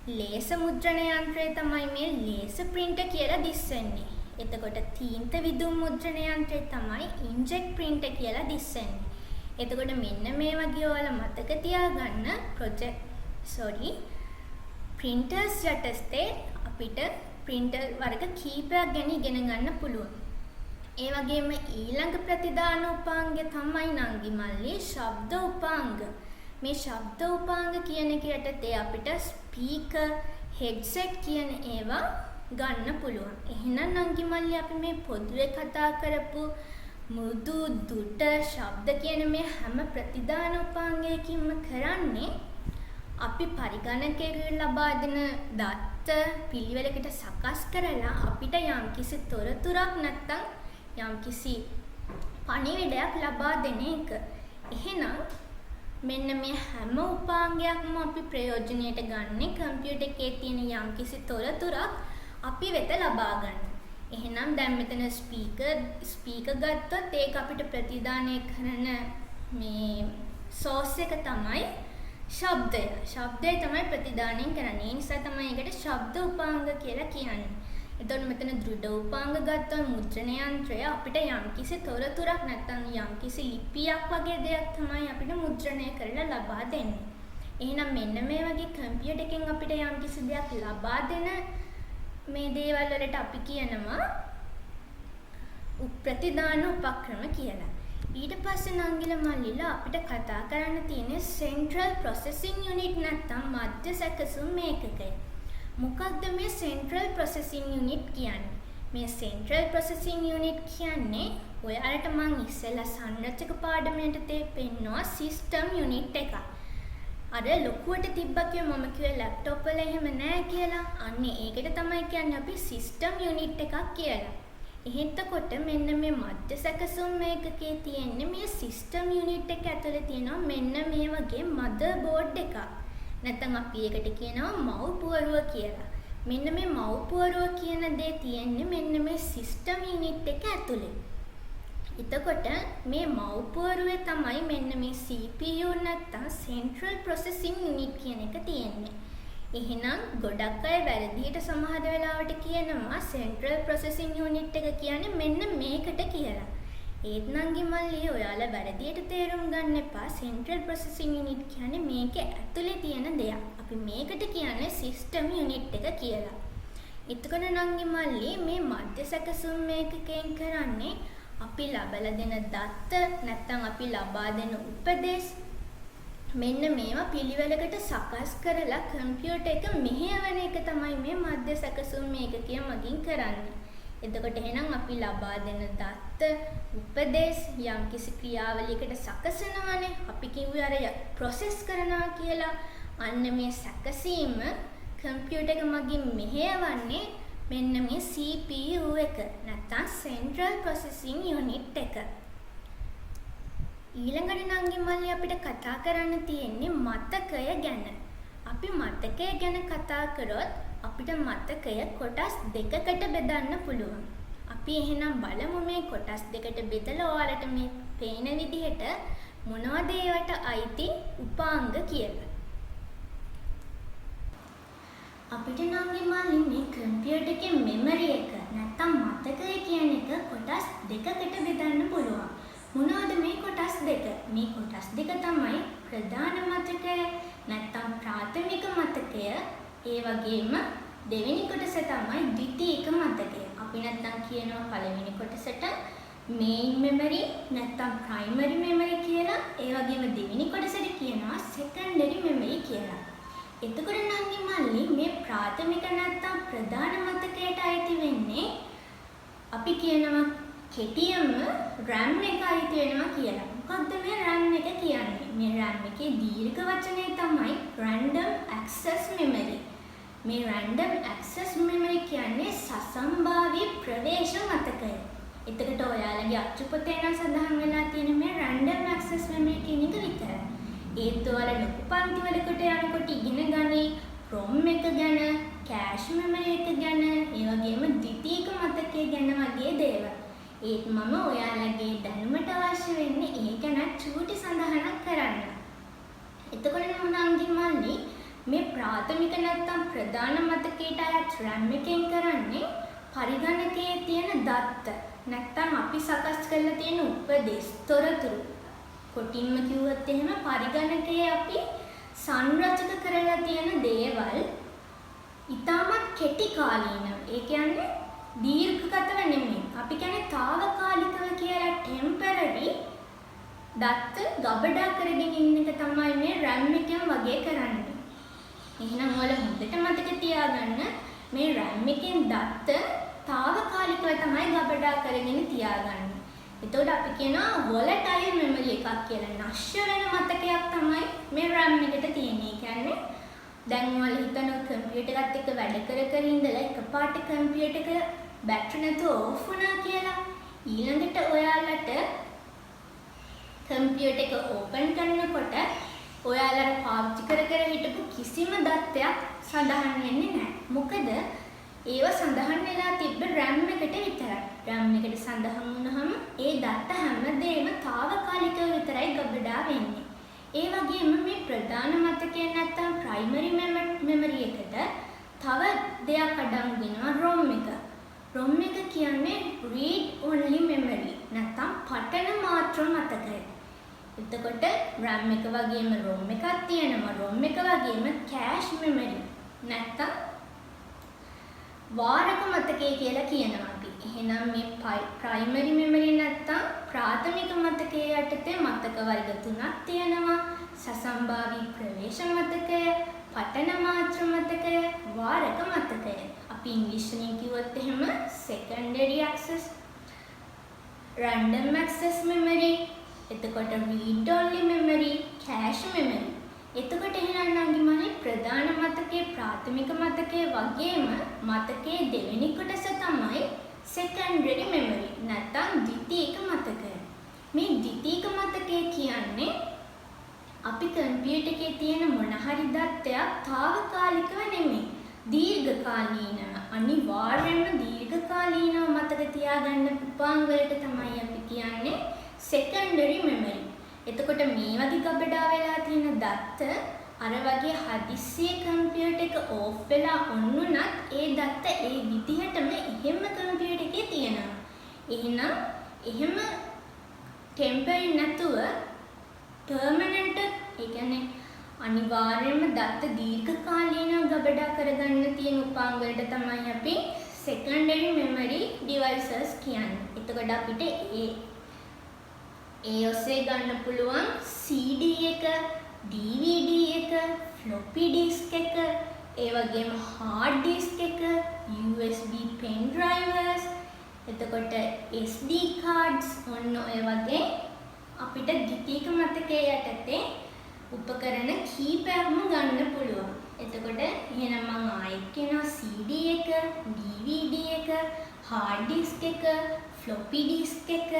ලේසර් මුද්‍රණ යන්ත්‍රය තමයි මේ ලේසර් printer කියලා දිස්සෙන්නේ. එතකොට තීන්ත විදුම් මුද්‍රණ යන්ත්‍රය තමයි inkjet printer කියලා දිස්සෙන්නේ. එතකොට මෙන්න මේ වගේ ඔයාලා මතක තියාගන්න printers යටතේ අපිට printer වර්ග කීපයක් ගැන ඉගෙන ගන්න පුළුවන්. ඒ වගේම ඊළඟ ප්‍රතිදාන උපාංගය තමයි නංගි මල්ලි ශබ්ද උපාංග. මේ ශබ්ද උපාංග කියන එක යටතේ අපිට ස්පීකර්, හෙඩ්සෙට් කියන ඒවා ගන්න පුළුවන්. එහෙනම් නංගි මල්ලි අපි මේ පොදුවේ කතා කරපු මෘදු, දුට, ශබ්ද කියන මේ හැම ප්‍රතිදාන උපාංගයකින්ම කරන්නේ අපි පරිගණකයකට ලබා දෙන දත්ත පිළිවෙලකට සකස් කරලා අපිට යම්කිසි තොරතුරක් නැත්තම් යම්කිසි පණිවිඩයක් ලබා දෙන එක. එහෙනම් මෙන්න මේ හැම උපාංගයක්ම අපි ප්‍රයෝජනයට ගන්න කම්පියුටර් එකේ තියෙන යම්කිසි තොරතුරක් අපි වෙත ලබා ගන්න. එහෙනම් දැන් මෙතන ස්පීකර් ගත්තොත් ඒක අපිට ප්‍රතිදානය කරන මේ සෝස් එක තමයි ශබ්දය. ශබ්දය තමයි ප්‍රතිදානය කරන්නේ. ඒ නිසා තමයි ඒකට ශබ්ද උපාංග කියලා කියන්නේ. එතකොට මෙතන දෘඩ උපාංග ගත්තොත් මුද්‍රණ යන්ත්‍රය අපිට යම්කිසි තොරතුරක් නැත්නම් යම්කිසි ලිපියක් වගේ දෙයක් තමයි අපිට මුද්‍රණය කරලා ලබා දෙන්නේ. එහෙනම් මෙන්න මේ වගේ කම්පියුටර් එකෙන් අපිට යම්කිසි දෙයක් ලබා දෙන මේ දේවල් වලට අපි කියනවා ප්‍රතිදාන උපක්‍රම කියලා. ඊට පස්සේ නංගිල මල්ලිලා අපිට කතා කරන්න තියෙන්නේ Central Processing Unit නැත්නම් මධ්‍ය සැකසුම් මේකකය. මොකක්ද මේ Central Processing Unit කියන්නේ? මේ Central Processing Unit කියන්නේ ඔයාලට මං ඉස්සෙල්ලා සංරචක පාඩමේදී පෙන්නවා System Unit එකක්. අර ලොකුවට තිබ්බා කිව්ව මම කිව්වේ ලැප්ටොප් වල එහෙම නෑ කියලා. අන්නේ ඒකට තමයි කියන්නේ අපි System Unit එකක් කියලා. එහෙත්කොට මෙන්න මේ මධ්‍ය සැකසුම් මේකකේ තියෙන්නේ මේ System Unit එක ඇතුලේ තියෙනවා මෙන්න මේ වගේ motherboard එකක්. නැත්නම් අපි ඒකට කියනවා මව් පුවරුව කියලා. මෙන්න මේ මව් පුවරුව කියන දේ තියෙන්නේ මෙන්න මේ System Unit එක ඇතුලේ. එතකොට මේ මව් පුවරුවේ තමයි මෙන්න මේ CPU නැත්නම් Central Processing Unit කියන එක තියෙන්නේ. එහෙනම් ගොඩක් අය වැරදියට සමහර වෙලාවට කියනවා Central Processing Unit එක කියන්නේ මෙන්න මේකට කියලා. ඒත් නංගි මල්ලි ඔයාලා වැරදියට තේරුම් ගන්න එපා. Central Processing Unit කියන්නේ මේකේ ඇතුලේ තියෙන දෙයක්. අපි මේකට කියන්නේ System Unit එක කියලා. එතකොට නංගි මල්ලි මේ මධ්‍ය සැකසුම් මේකකෙන් කරන්නේ අපි ලබලා දෙන දත්ත නැත්නම් අපි ලබා දෙන උපදේශ මෙන්න මේවා පිළිවෙලකට සකස් කරලා කම්පියුටර් එක මෙහෙයවන එක තමයි මේ මධ්‍ය සැකසුම් මේකකය මගින් කරන්නේ. එතකොට එහෙනම් අපි ලබා දෙන දත්ත උපදේශ යම්කිසි ක්‍රියාවලියකට සකසනවානේ. අපි කිව්වේ අර ප්‍රොසෙස් කරනවා කියලා. අන්න මේ සැකසීම කම්පියුටර් එක මගින් මෙහෙයවන්නේ මෙන්න මේ CPU එක නැත්නම් Central Processing Unit එක. ඊළඟට නංගි මල්ලි අපිට කතා කරන්න තියෙන්නේ මතකය ගැන. අපි මතකය ගැන කතා කරොත් අපිට මතකය කොටස් දෙකකට බෙදන්න පුළුවන්. අපි එහෙනම් බලමු මේ කොටස් දෙකට බෙදලා ඔයාලට මේ පේන විදිහට මොනවද ඒවට අයිති උපාංග කියලා. අපිට නංගි මල්ලි මේ කම්පියුටර් එකේ මෙමරි එක නැත්නම් මතකය කියන එක කොටස් දෙකකට බෙදන්න පුළුවන්. මොනවද මේ කොටස් දෙක? මේ කොටස් දෙක තමයි ප්‍රධාන මතකය නැත්නම් ප්‍රාථමික මතකය. ඒ වගේම දෙවෙනි කොටස තමයි ද්විතීයික මතකය. අපි නැත්නම් කියනවා පළවෙනි කොටසට main memory නැත්නම් primary memory කියලා. ඒ වගේම දෙවෙනි කොටසට කියනවා secondary memory කියලා. එතකොට නංගි මල්ලි මේ ප්‍රාථමික නැත්නම් ප්‍රධාන මතකයට අයිති වෙන්නේ අපි කියනවා කෙටියෙන්ම RAM එක අයිති වෙනවා කියලා. මොකක්ද මේ RAM එක කියන්නේ? මේ RAM එකේ දීර්ඝ වචනය තමයි random access memory. මේ random access memory කියන්නේ සසම්භාවී ප්‍රවේශ මතකය. එතකොට ඔයාලගේ අච්චුපතේ නම් සඳහන් වෙලා තියෙන මේ random access memory කියන එක විතරයි. ඒත් ඔයාලා ලොකු පන්තිවලකට යනකොට ඉගෙන ගනි ROM එක ගැන, cache memory එක ගැන, ඒ වගේම ද්විතීක මතකය ගැන වගේ දේවල්. ඒත් මම ඔයාලගේ දැනුමට අවශ්‍ය වෙන්නේ ඒ ගැන චූටි සඳහනක් කරන්න. එතකොට නෝනාංගි මල්ලි මේ ප්‍රාථමික නැත්තම් ප්‍රධාන මතකයට අයත් RAM එකෙන් කරන්නේ පරිගණකයේ තියෙන දත්ත නැත්තම් අපි සකස් කරලා තියෙන උපදේශ තොරතුරු. කොටින්ම කිව්වොත් එහෙම පරිගණකයේ අපි සංරචක කරලා තියෙන දේවල් ඉතාමත් කෙටි කාලීනව. ඒ කියන්නේ දීර්ඝගතව නෙමෙයි. අපි කියන්නේ తాවකාලිකව කියලා ටෙම්පරරි දත්ත ගබඩා කරගෙන ඉන්න එක තමයි මේ RAM එකෙන් වගේ කරන්නේ. එහෙනම් ඔයාලා හොඳට මතක තියාගන්න මේ RAM එකෙන් දත්ත తాවකාලිකව තමයි ගබඩා කරගෙන තියාගන්න. එතකොට අපි කියනවා volatile memory එකක් කියලා. නශ්‍ය වෙන මතකයක් තමයි මේ RAM එකට තියෙන්නේ. කියන්නේ දැන් ඔයාලා හිතන කම්පියුටර් එකත් එක්ක වැඩ කර ඉඳලා එකපාරට කම්පියුටර් එක බැටරි නැතුව ඕෆ් වුණා කියලා. ඊළඟට ඔයාලට කම්පියුටර් එක ඕපන් කරනකොට ඔයාලට පාවිච්චි කර හිටපු කිසිම දත්තයක් සඳහන් වෙන්නේ නැහැ. මොකද ඒව සඳහන් වෙලා තිබ්බ RAM එකට විතරයි. RAM එකට සඳහන් වුණාම ඒ දත්ත හැමදේම తాවකාලිකව විතරයි ගබඩා වෙන්නේ. ඒ වගේම මේ ප්‍රධාන මතකය නැත්තම් primary memory එකට තව දෙයක් අඩංගු වෙනවා ROM එක. ROM එක කියන්නේ read only memory නැත්තම් පඨන මාත්‍ර මතකය. එතකොට RAM එක වගේම ROM එකක් තියෙනවා. ROM එක වගේම cache memory නැත්තම් වාරක මතකය කියලා කියනවා අපි. එහෙනම් මේ primary memory නැත්තම් ප්‍රාථමික මතකයේ යටතේ මතක වර්ග තුනක් තියෙනවා. සසම්භාවී ප්‍රවේශ මතකය, පඨන මාත්‍ර මතකය, වාරක මතකය. අපි ඉංග්‍රීසියෙන් කිව්වොත් එහෙම secondary access, random access memory, එතකොට read only memory, cache memory. එතකොට එහෙනම් අංගිමනේ ප්‍රධාන මතකයේ ප්‍රාථමික මතකයේ වගේම මතකයේ දෙවෙනි කොටස තමයි secondary memory නැත්නම් ද්විතීක මතකය. මේ ද්විතීක මතකය කියන්නේ අපි කම්පියුටර් එකේ තියෙන මොන හරි දත්තයක් తాවකාලිකව නෙමෙයි දීර්ඝකාලීනව අනිවාර්යයෙන්ම දීර්ඝකාලීනව මතක තියාගන්න උපාංග වලට තමයි අපි කියන්නේ secondary memory. එතකොට මේ වගේ ගබඩා වෙලා තියෙන දත්ත අර වගේ හදිස්සියේ කම්පියුටර් එක ඕෆ් වෙලා ඔන්නුනත් ඒ දත්ත ඒ විදිහටම එහෙම කම්පියුටර් එකේ තියෙනවා. එහෙම ටෙම්පරරි නැතුව පර්මනන්ට් ඒ කියන්නේ අනිවාර්යයෙන්ම දත්ත දීර්ඝකාලීනව ගබඩා කරගන්න තියෙන උපාංග වලට තමයි අපි secondary memory devices කියන්නේ. එතකොට අපිට ඒ ඔස්සේ ගන්න පුළුවන් CD එක, DVD එක, floppy disk එක, ඒ වගේම hard disk එක, USB pen drivers, එතකොට SD cards ඔන්න ඔය වගේ අපිට ද්විතීක මතකයේ යටතේ උපකරණ කීපයක්ම ගන්න පුළුවන්. එතකොට එහෙනම් මම ආයෙත් කියනවා CD එක, DVD එක, hard disk එක, floppy disk එක,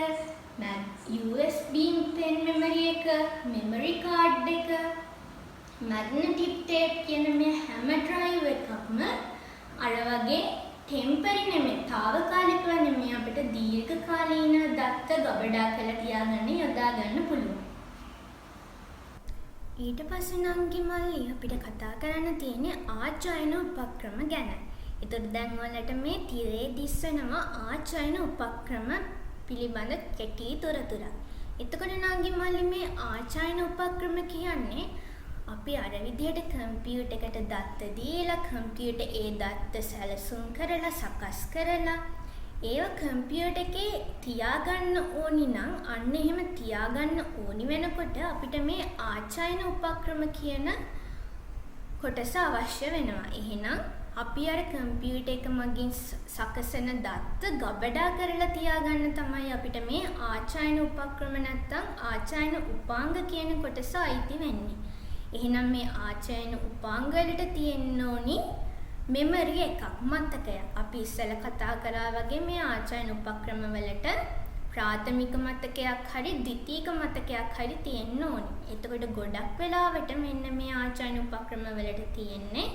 USB pen memory එක, memory card එක, magnetic tape කියන මේ හැම drive එකක්ම අර වගේ ටෙම්පරරි නෙමෙයි తాවකාලිකව නෙමෙයි අපිට දීර්ඝකාලීන දත්ත ගබඩා කරලා තියාගන්න යොදා ගන්න පුළුවන්. ඊට පස්සේ නංගි මල්ලි අපිට කතා කරන්න තියෙන්නේ ආචයන උපක්‍රම ගැන. ඒතකොට දැන් ඔයාලට මේ තිරේ දිස්සනවා ආචයන උපක්‍රම පිළිබඳ කෙටි තොරතුරක්. එතකොට නංගි මල්ලි මේ ආචයන උපක්‍රම කියන්නේ අපි අර විදිහට කම්පියුටර් එකට දත්ත දීලා කම්පියුටර් ඒ දත්ත සැලසුම් කරලා සකස් කරලා ඒව කම්පියුටර් එකේ තියාගන්න ඕනි නම් අන්න එහෙම තියාගන්න ඕනි වෙනකොට අපිට මේ ආචයන උපක්‍රම කියන කොටස අවශ්‍ය වෙනවා. එහෙනම් අපි අර කම්පියුටර් එක මගින් සකසන දත්ත ගබඩා කරලා තියාගන්න තමයි අපිට මේ ආචායන උපක්‍රම නැත්තම් ආචායන උපාංග කියන කොටස අයිති වෙන්නේ. එහෙනම් මේ ආචායන උපාංග වලට තියෙන්න ඕනි මෙමරි එකක් මතකය. අපි ඉස්සෙල්ලා කතා කරා වගේ මේ ආචායන උපක්‍රම වලට ප්‍රාථමික මතකයක් හරි ද්විතීක මතකයක් හරි තියෙන්න ඕනි. එතකොට ගොඩක් වෙලාවට මෙන්න මේ ආචායන උපක්‍රම වලට තියෙන්නේ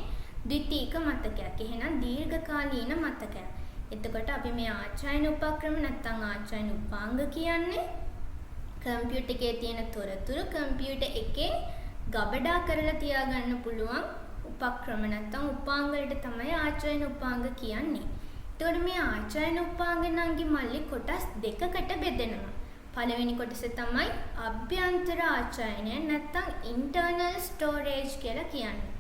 ද්විතීක මතකයක්. එහෙනම් දීර්ඝකාලීන මතකයක්. එතකොට අපි මේ ආචායන උපක්‍රම නැත්නම් ආචායන උපාංග කියන්නේ කම්පියුටර් එකේ තියෙන තොරතුරු කම්පියුටර් එකේ ගබඩා කරලා තියාගන්න පුළුවන් උපක්‍රම නැත්නම් උපාංග වලට තමයි ආචායන උපාංග කියන්නේ. එතකොට මේ ආචායන උපාංග නංගි මල්ලි කොටස් දෙකකට බෙදෙනවා. පළවෙනි කොටස තමයි අභ්‍යන්තර ආචායනය නැත්නම් ඉන්ටර්නල් ස්ටෝරේජ් කියලා කියන්නේ.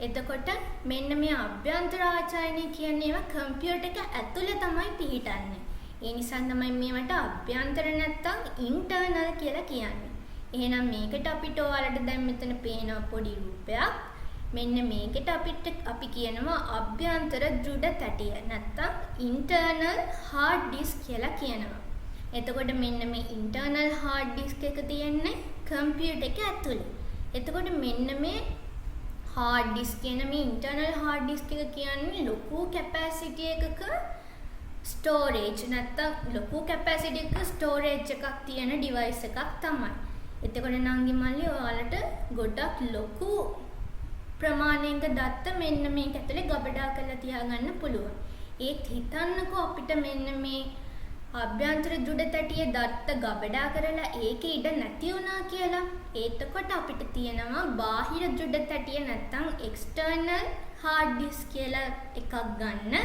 එතකොට මෙන්න මේ අභ්‍යන්තර ආචායනය කියන්නේ ඒවා කම්පියුටර් එක ඇතුලේ තමයි පිහිටන්නේ. ඒ නිසා තමයි මේවට අභ්‍යන්තර නැත්නම් ඉන්ටර්නල් කියලා කියන්නේ. එහෙනම් මේකට අපිට ඔයාලට දැන් මෙතන පේන පොඩි රූපයක්. මෙන්න මේකට අපි කියනවා අභ්‍යන්තර දෘඩ තැටිය නැත්නම් ඉන්ටර්නල් හાર્ඩ් ඩිස්ක් කියලා කියනවා. එතකොට මෙන්න මේ ඉන්ටර්නල් හાર્ඩ් ඩිස්ක් එක තියෙන්නේ කම්පියුටර් එක ඇතුලේ. එතකොට මෙන්න මේ hard disk කියන මේ internal hard disk එක කියන්නේ ලොකු capacity එකක storage නැත්නම් ලොකු capacity එකක storage එකක් තියෙන device එකක් තමයි. එතකොට නංගි මල්ලි ඔයාලට ගොඩක් ලොකු ප්‍රමාණයක දත්ත මෙන්න මේක ඇතුලේ ගබඩා කරලා තියාගන්න පුළුවන්. ඒත් හිතන්නකෝ අපිට මෙන්න මේ අභ්‍යන්තර දෘඩ තැටියේ දත්ත ගබඩා කරලා ඒකේ ඉඩ නැති වුණා කියලා. එතකොට අපිට තියෙනවා බාහිර දෘඩ තැටිය නැත්නම් external hard disk කියලා එකක් ගන්න.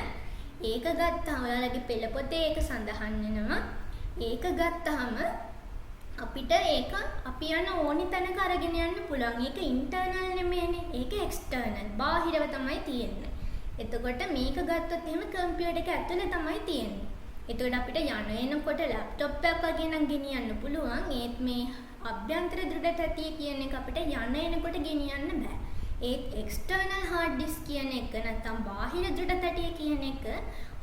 ඒක ගත්තාම ඔයාලගේ පෙළ පොතේ ඒක සඳහන් වෙනවා. ඒක ගත්තාම අපිට ඒක අපි යන ඕනි තැනක අරගෙන යන්න පුළුවන්. ඒක internal නෙමෙයිනේ. ඒක external. බාහිරව තමයි තියෙන්නේ. එතකොට මේක ගත්තොත් එහෙම කම්පියුටර් එක ඇතුලේ තමයි තියෙන්නේ. එතකොට අපිට යන එනකොට ලැප්ටොප් එකක් වගේ නම් ගෙනියන්න පුළුවන්. ඒත් මේ අභ්‍යන්තර දෘඩ තැටිය කියන එක අපිට යන එනකොට ගෙනියන්න බෑ. ඒත් external hard disk කියන එක නැත්නම් බාහිර දෘඩ තැටිය කියන එක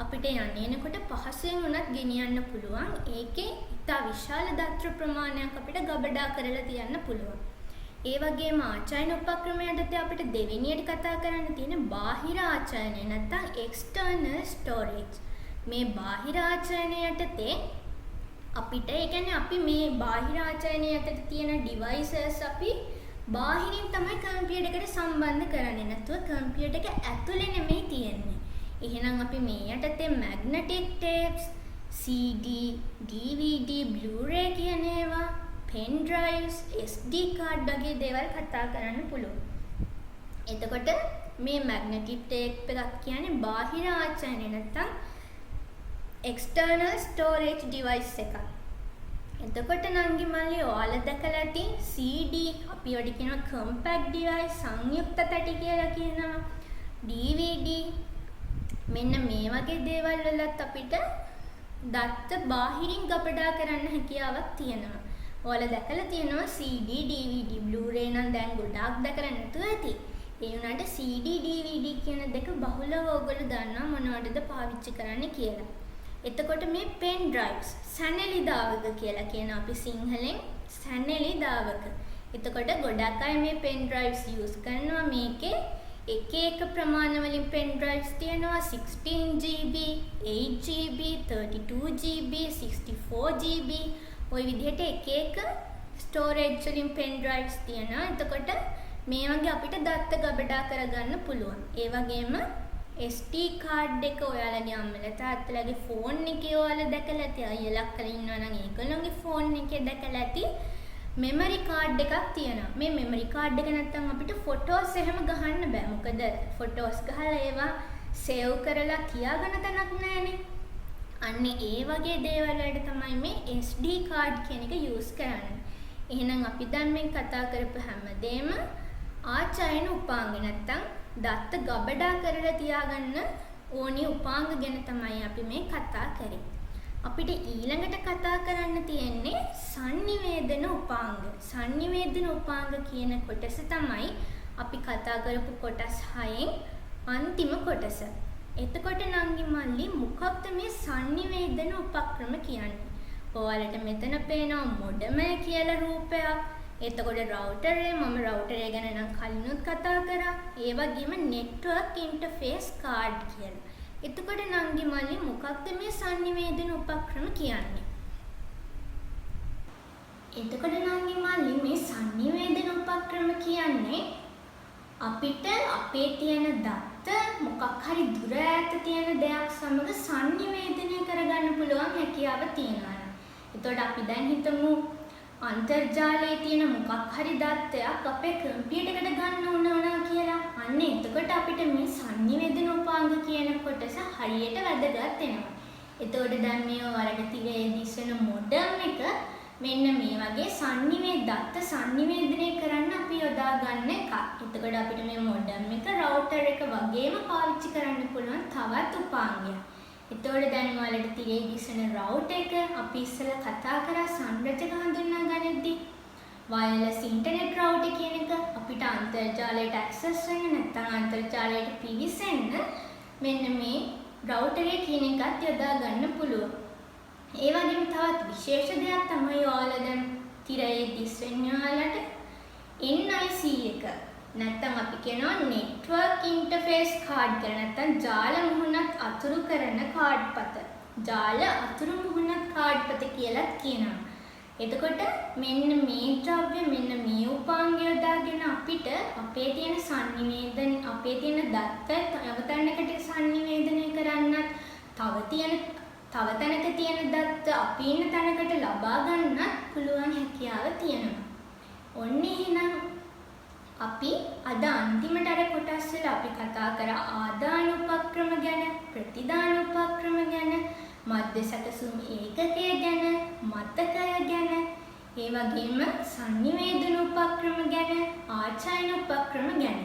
අපිට යන එනකොට පහසෙන් උනත් ගෙනියන්න පුළුවන්. ඒකේ ඉතා විශාල දත්ත ප්‍රමාණයක් අපිට ගබඩා කරලා තියන්න පුළුවන්. ඒ වගේම ආචායන උපක්‍රම යටතේ අපිට දෙවෙනියට කතා කරන්න තියෙන බාහිර ආචායනය නැත්නම් external storage. මේ බාහිර ආචායනය යටතේ අපිට ඒ කියන්නේ අපි මේ බාහිර ආචායනය යටතේ තියෙන devices අපි බාහිරින් තමයි කම්පියුටර් එකට සම්බන්ධ කරන්නේ. නැතුව කම්පියුටර් එක ඇතුලේ නෙමෙයි තියෙන්නේ. එහෙනම් අපි මේ යටතේ magnetic tapes, CD, DVD, Blu-ray කියන ඒවා, pen drives, SD card වගේ දේවල් කතා කරන්න පුළුවන්. එතකොට මේ magnetic tape එකක් කියන්නේ බාහිර ආචායනය නැත්නම් external storage device එකක්. එතකොට නංගි මල්ලි ඔයාලා දැකලා ඇති CD අපි වඩ කියනවා compact device සංයුක්ත තැටි කියලා කියනවා. DVD මෙන්න මේ වගේ දේවල් වලත් අපිට දත්ත බාහිරින් ගබඩා කරන්න හැකියාවක් තියෙනවා. ඔයාලා දැකලා තියෙනවා CD, DVD, Blu-ray නම් දැන් ගොඩාක් දැකලා නැතුව ඇති. ඒ වුණාට CD, DVD කියන දෙක බහුලව ඔයගොල්ලෝ දන්නවා මොනවටද පාවිච්චි කරන්න කියලා. එතකොට මේ pen drives සැනලි දාවක කියලා කියන අපි සිංහලෙන් සැනලි දාවක. එතකොට ගොඩක් අය මේ pen drives use කරනවා. මේකේ එක ප්‍රමාණ වලින් pen drives තියෙනවා 16GB, 8GB, 32GB, 64GB ওই විදිහට එක storage වලින් pen drives තියෙනවා. එතකොට මේ වගේ අපිට දත්ත ගබඩා කරගන්න පුළුවන්. ඒ වගේම SD card එක ඔයාලගේ අම්මලා තාත්තලාගේ ෆෝන් එකේ ඔයාලා දැකලා ඇති. අයියලා අක්කලා ඉන්නවා නම් ඒගොල්ලෝගේ ෆෝන් එකේ දැකලා ඇති. මෙමරි කාඩ් එකක් තියෙනවා. මේ මෙමරි කාඩ් එක නැත්තම් අපිට ෆොටෝස් එහෙම ගහන්න බෑ. මොකද ෆොටෝස් ගහලා ඒවා සේව් කරලා තියාගන්න තැනක් නැහැනේ. අන්න ඒ වගේ දේවල් වලට තමයි මේ SD කාඩ් කියන එක යූස් කරන්නේ. එහෙනම් අපි දැන් මේ කතා කරපු හැමදේම ආචායන උපාංග නැත්තම් දත්ත ගබඩා කරලා තියාගන්න ඕනි උපාංග ගැන තමයි අපි මේ කතා කරේ. අපිට ඊළඟට කතා කරන්න තියෙන්නේ sannivedana උපාංග. sannivedana උපාංග කියන කොටස තමයි අපි කතා කරපු කොටස් 6න් අන්තිම කොටස. එතකොට නංගි මල්ලි මොකක්ද මේ sannivedana උපක්‍රම කියන්නේ? ඔයාලට මෙතන පේනවා මොඩම කියලා රූපයක්. එතකොට රවුටරේ මම රවුටරේ ගැන නම් කලිනුත් කතා කරා. ඒ වගේම network interface card කියලා. එතකොට නංගි මල්ලි මොකක්ද මේ sannivedana උපක්‍රම කියන්නේ? එතකොට නංගි මල්ලි මේ sannivedana උපක්‍රම කියන්නේ අපිට අපේ තියෙන දත්ත මොකක් හරි දුර ඈත තියෙන දෙයක් සමග sannivedanaya කරගන්න පුළුවන් හැකියාව තියෙනවා. එතකොට අපි දැන් හිතමු අන්තර්ජාලයේ තියෙන මොකක් හරි දත්තයක් අපේ කම්පියුටර් එකට ගන්න ඕනවා කියලා. අන්න එතකොට අපිට මේ sannivedana උපාංග කියන කොටස හරියට වැදගත් වෙනවා. එතකොට දැන් මේ වලට තිරේ දිස්සන මොඩම් එක මෙන්න මේ වගේ දත්ත sannivedanaya කරන්න අපි යොදා ගන්න එකක්. එතකොට අපිට මේ මොඩම් එක රවුටර් එක වගේම පාවිච්චි කරන්න පුළුවන් තවත් උපාංගයක්. එතකොට දැන් ඔයාලට තිරේ දිස්සන රවුටර් එක අපි ඉස්සෙල්ලා කතා කරා සංරචක හඳුන්වා ගන්නදී වයර්ලස් ඉන්ටර්නෙට් රවුටර් කියන එක අපිට අන්තර්ජාලයට ඇක්සස් වෙන්න නැත්නම් අන්තර්ජාලයට පිවිසෙන්න මෙන්න මේ රවුටර් එක කියන එකත් යොදා ගන්න පුළුවන්. ඒ වගේම තවත් විශේෂ දෙයක් තමයි ඔයාලා දැන් තිරයේ දිස්වෙන්නේ ඔයාලට NIC එක. නැත්නම් අපි කියනවා network interface card කියලා. නැත්නම් ජාල මුහුණත් අතුරු කරන කාඩ් පත. ජාල අතුරු මුහුණත් කාඩ් පත කියලා කියනවා. එතකොට මෙන්න මේ ද්‍රව්‍ය මෙන්න මේ උපාංගය දාගෙන අපිට අපේ තියෙන sannivedana අපේ තියෙන දත්ත තව තැනකට sannivedanaya කරන්නත් තව තැනක තියෙන දත්ත අපි ඉන්න තැනකට ලබා ගන්නත් පුළුවන් හැකියාව තියෙනවා. ඔන්න එහෙනම් අපි අද අන්තිමට අර කොටස් වල අපි කතා කරා ආදාන උපක්‍රම ගැන, ප්‍රතිදාන උපක්‍රම ගැන, මධ්‍ය සැකසුම් ඒකකය ගැන, මතකය ගැන, ඒ වගේම sannivedana උපක්‍රම ගැන, ආචායන උපක්‍රම ගැන.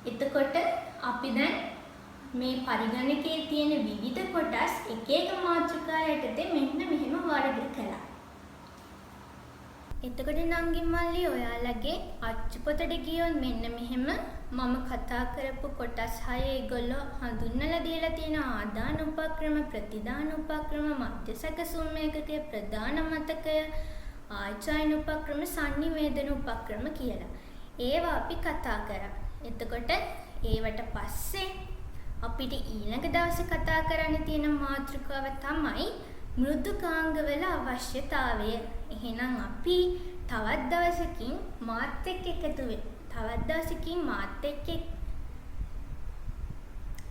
එතකොට අපි දැන් මේ පරිගණකයේ තියෙන විවිධ කොටස් එක එක මාතෘකා යටතේ මෙන්න මෙහෙම වර්ග කළා. එතකොට නංගි මල්ලි ඔයාලගේ අච්චුපතට ගියොත් මෙන්න මෙහෙම මම කතා කරපු කොටස් 6 ඒගොල්ලෝ හඳුන්වලා දීලා තියෙන ආදාන උපක්‍රම, ප්‍රතිදාන උපක්‍රම, මධ්‍ය සැකසුම් ඒකකය, ප්‍රධාන මතකය, ආචායන උපක්‍රම, sannivedana උපක්‍රම කියලා. ඒවා අපි කතා කරා. එතකොට ඒවට පස්සේ අපිට ඊළඟ දවසේ කතා කරන්න තියෙන මාතෘකාව තමයි මෘදුකාංගවල අවශ්‍යතාවය. එහෙනම් අපි තවත් දවසකින් මාත් එක්ක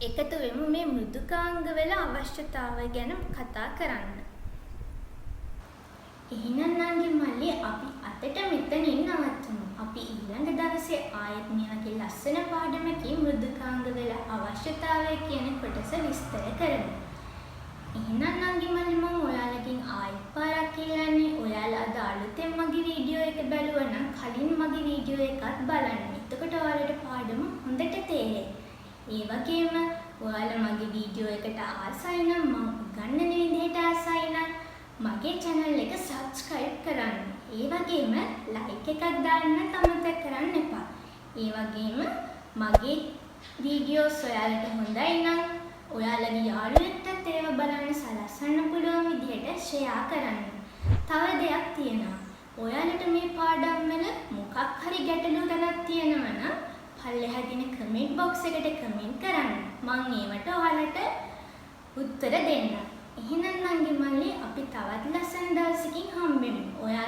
එකතු වෙමු මේ මෘදුකාංගවල අවශ්‍යතාවය ගැන කතා කරන්න. එහෙනම් නංගි මල්ලි අපි අතට මෙතනින් නවත්තමු. අපි ඊළඟ දවසේ ආයෙත් මේ වගේ ලස්සන පාඩමකින් මෘදුකාංගවල අවශ්‍යතාවය කියන කොටස විස්තර කරමු. එහෙනම් නංගි මල්ලි මම ඔයාලගෙන් ආයෙත් පාරක් ඉල්ලන්නේ ඔයාලා අද අලුතෙන් මගේ වීඩියෝ එක බැලුවා නම් කලින් මගේ වීඩියෝ එකත් බලන්න. එතකොට ඔයාලට පාඩම හොඳට තේරෙයි. ඒ වගේම ඔයාලා මගේ වීඩියෝ එකට ආසයි නම් මම උගන්වන විදිහට ආසයි නම් මගේ channel එක subscribe කරන්න. ඒ වගේම like එකක් දාන්න අමතක කරන්න එපා. ඒ වගේම මගේ වීඩියෝස් ඔයාලට හොඳයි නම් ඔයාලගේ යාළුවෙක්ටත් ඒව බලන්න සලස්වන්න පුළුවන් විදිහට share කරන්න. තව දෙයක් තියෙනවා. ඔයාලට මේ පාඩම් වල මොකක් හරි ගැටලු තරක් තියෙනවා නම් පල්ලෙහා තියෙන comment box එකට comment කරන්න. මම ඒවට ඔයාලට උත්තර දෙන්නම්. එහෙනම් නංගි මල්ලි අපි තවත් ලස්සන දවසකින් හම්බෙමු. ඔයාලා